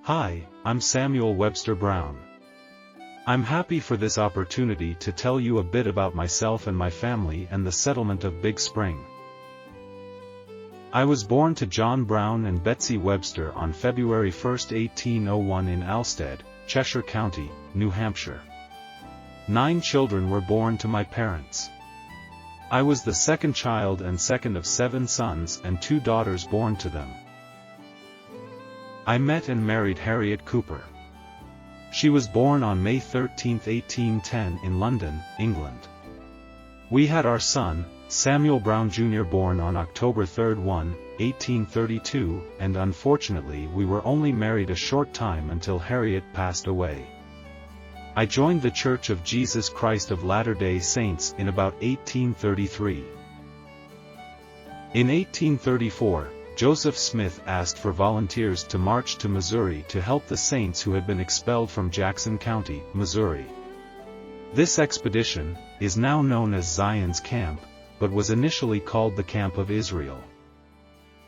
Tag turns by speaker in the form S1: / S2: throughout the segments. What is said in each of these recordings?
S1: Hi, I'm Samuel Webster Brown. I'm happy for this opportunity to tell you a bit about myself and my family and the settlement of Big Spring. I was born to John Brown and Betsy Webster on February 1, 1801 in Alstead, Cheshire County, New Hampshire. 9 children were born to my parents. I was the second child and second of 7 sons and 2 daughters born to them. I met and married Harriet Cooper. She was born on May 13, 1810 in London, England. We had our son, Samuel Brown Jr. born on October 3, 1832, and unfortunately we were only married a short time until Harriet passed away. I joined the Church of Jesus Christ of Latter-day Saints in about 1833. In 1834, Joseph Smith asked for volunteers to march to Missouri to help the saints who had been expelled from Jackson County, Missouri. This expedition is now known as Zion's Camp, but was initially called the Camp of Israel.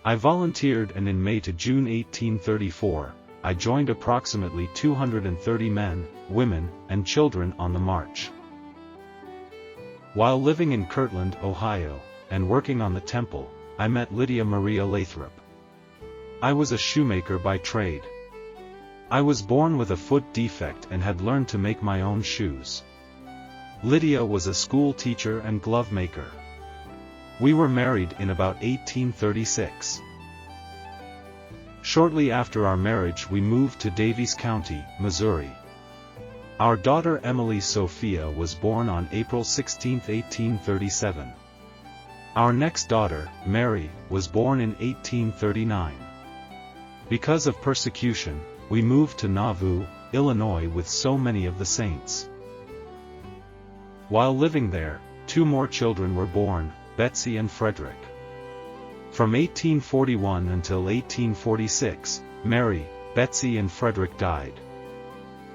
S1: I volunteered, and in May to June 1834, I joined approximately 230 men, women, and children on the march. While living in Kirtland, Ohio, and working on the temple, I met Lydia Maria Lathrop. I was a shoemaker by trade. I was born with a foot defect and had learned to make my own shoes. Lydia was a school teacher and glove maker. We were married in about 1836. Shortly after our marriage we moved to Daviess County, Missouri. Our daughter Emily Sophia was born on April 16, 1837. Our next daughter, Mary, was born in 1839. Because of persecution, we moved to Nauvoo, Illinois with so many of the saints. While living there, 2 more children were born, Betsy and Frederick. From 1841 until 1846, Mary, Betsy and Frederick died.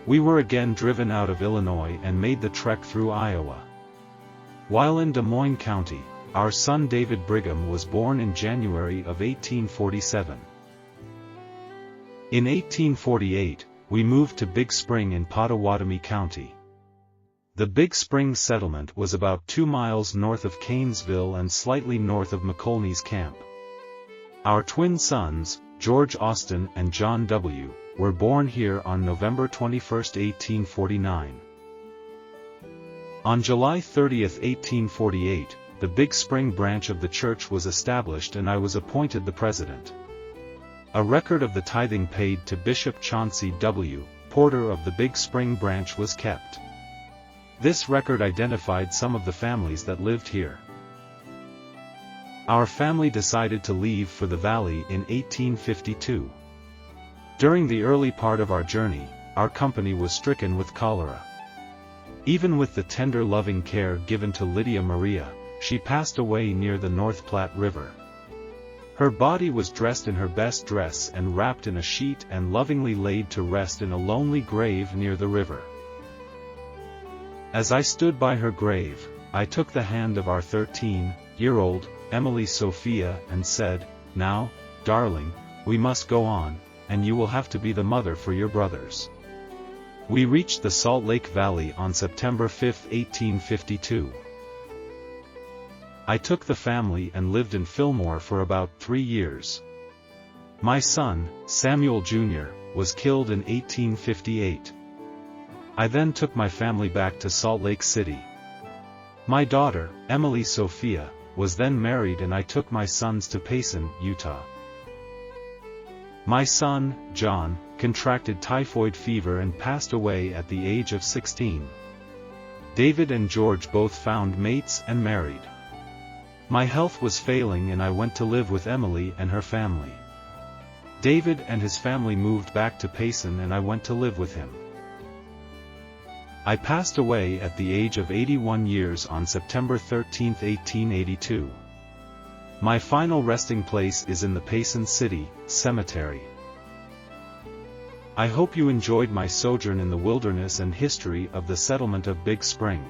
S1: We were again driven out of Illinois and made the trek through Iowa. While in Des Moines County, our son David Brigham was born in January of 1847. In 1848, we moved to Big Spring in Pottawatomie County. The Big Spring settlement was about 2 miles north of Canesville and slightly north of McColney's camp. Our twin sons, George Austin and John W., were born here on November 21, 1849. On July 30, 1848, the Big Spring branch of the church was established and I was appointed the president. A record of the tithing paid to Bishop Chauncey W. Porter of the Big Spring branch was kept. This record identified some of the families that lived here. Our family decided to leave for the valley in 1852. During the early part of our journey, our company was stricken with cholera. Even with the tender loving care given to Lydia Maria, she passed away near the North Platte River. Her body was dressed in her best dress and wrapped in a sheet and lovingly laid to rest in a lonely grave near the river. As I stood by her grave, I took the hand of our 13-year-old, Emily Sophia, and said, "Now, darling, we must go on, and you will have to be the mother for your brothers." We reached the Salt Lake Valley on September 5, 1852. I took the family and lived in Fillmore for about 3 years. My son, Samuel Jr., was killed in 1858. I then took my family back to Salt Lake City. My daughter, Emily Sophia, was then married and I took my sons to Payson, Utah. My son, John, contracted typhoid fever and passed away at the age of 16. David and George both found mates and married. My health was failing and I went to live with Emily and her family. David and his family moved back to Payson and I went to live with him. I passed away at the age of 81 years on September 13, 1882. My final resting place is in the Payson City Cemetery. I hope you enjoyed my sojourn in the wilderness and history of the settlement of Big Spring.